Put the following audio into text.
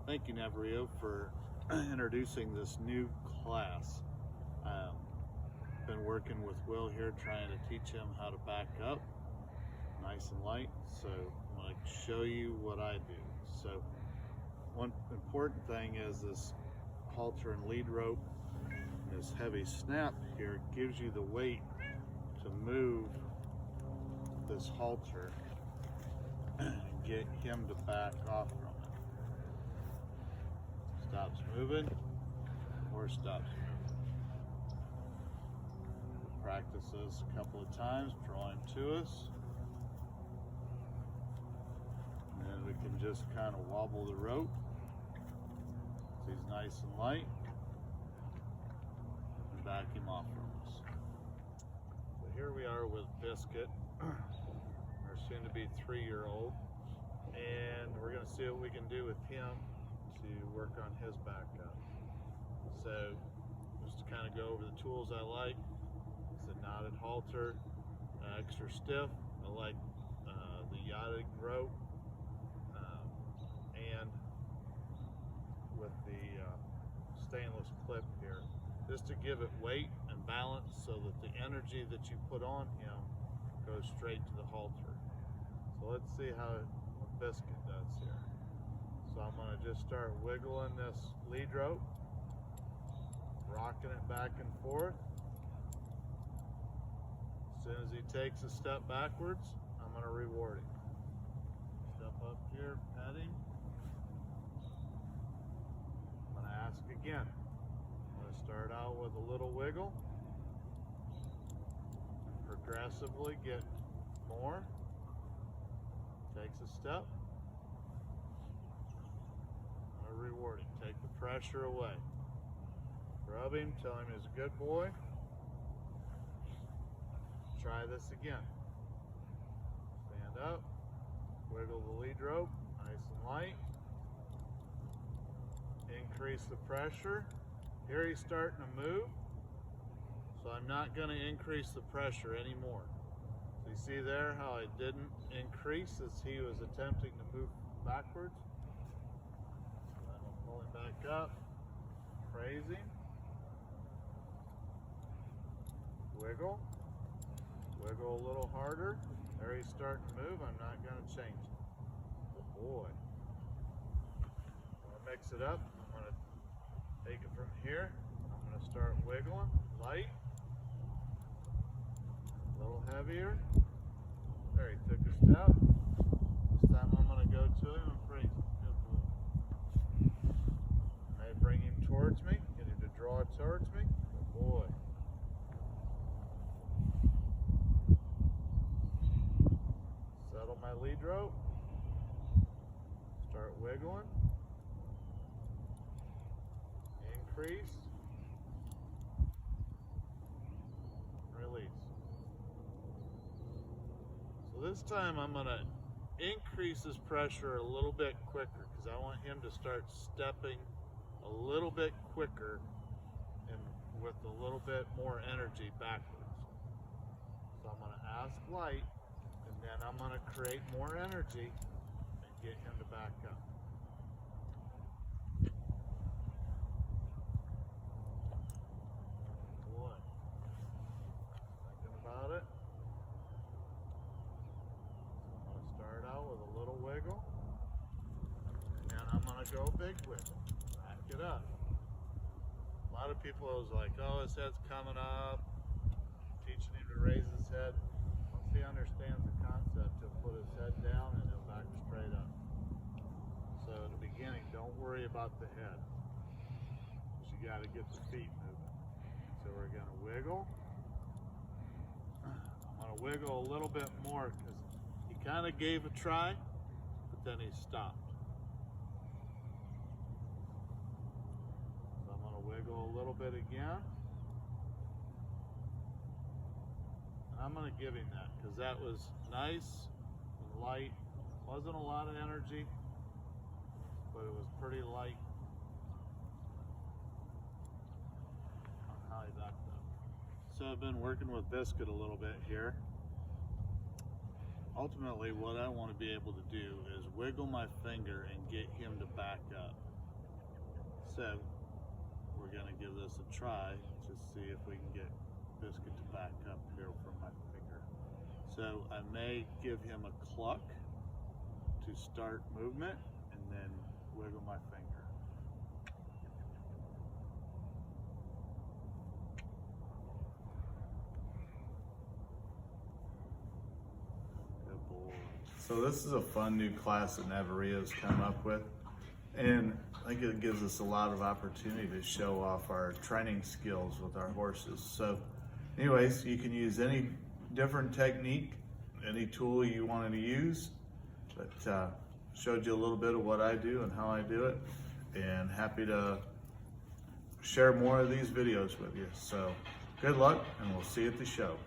Thank you, Navario, for introducing this new class. Been working with Will here, trying to teach him how to back up nice and light. So I'm going to show you what I do. So one important thing is this halter and lead rope. This heavy snap here gives you the weight to move this halter and get him to back off from it. Stops moving or stops moving. Practice this a couple of times, draw him to us. And then we can just kind of wobble the rope so he's nice and light and back him off from us. So here we are with Biscuit, our soon to be 3-year-old, and we're going to see what we can do with him to work on his backup. So just to kind of go over the tools I like. It's a knotted halter, extra stiff. I like the yachting rope, and with the stainless clip here, just to give it weight and balance so that the energy that you put on him goes straight to the halter. So let's see how Biscuit does here. So I'm going to just start wiggling this lead rope, rocking it back and forth. As soon as he takes a step backwards, I'm going to reward him. Step up here, pet him. I'm going to ask again. I'm going to start out with a little wiggle, progressively get more. Takes a step. I'm going to reward him. Take the pressure away. Rub him, tell him he's a good boy. Try this again. Stand up, wiggle the lead rope, nice and light. Increase the pressure. Here he's starting to move, so I'm not going to increase the pressure anymore. So you see there how I didn't increase as he was attempting to move backwards. So then I'll pull him back up, praise him, wiggle. Wiggle a little harder. There he's starting to move. I'm not going to change it. Good boy. I'm going to mix it up. I'm going to take it from here. I'm going to start wiggling. Light. A little heavier. There, he took a step. This time I'm going to go to him and praise him. Good boy. I bring him towards me. Get him to draw towards me. Good boy. Settle my lead rope, start wiggling, increase, release. So this time I'm going to increase his pressure a little bit quicker because I want him to start stepping a little bit quicker and with a little bit more energy backwards. So I'm going to ask light. And I'm going to create more energy and get him to back up. Boy, thinking about it. I'm going to start out with a little wiggle. And then I'm going to go big wiggle. Back it up. A lot of people was like, oh, his head's coming up. Teaching him to raise his head. Once he understands the concept, he'll put his head down and he'll back straight up. So in the beginning, don't worry about the head, because you got to get the feet moving. So we're going to wiggle. I'm going to wiggle a little bit more because he kind of gave a try, but then he stopped. So I'm going to wiggle a little bit again. I'm going to give him that because that was nice and light. Wasn't a lot of energy, but it was pretty light on how he backed up. So I've been working with Biscuit a little bit here. Ultimately, what I want to be able to do is wiggle my finger and get him to back up. So we're gonna give this a try to see if we can get Biscuit to back up here from my finger. So I may give him a cluck to start movement and then wiggle my finger. Good boy. So this is a fun new class that Navario's come up with, and I think it gives us a lot of opportunity to show off our training skills with our horses. So anyways, you can use any different technique, any tool you wanted to use, but showed you a little bit of what I do and how I do it, and happy to share more of these videos with you. So good luck, and we'll see you at the show.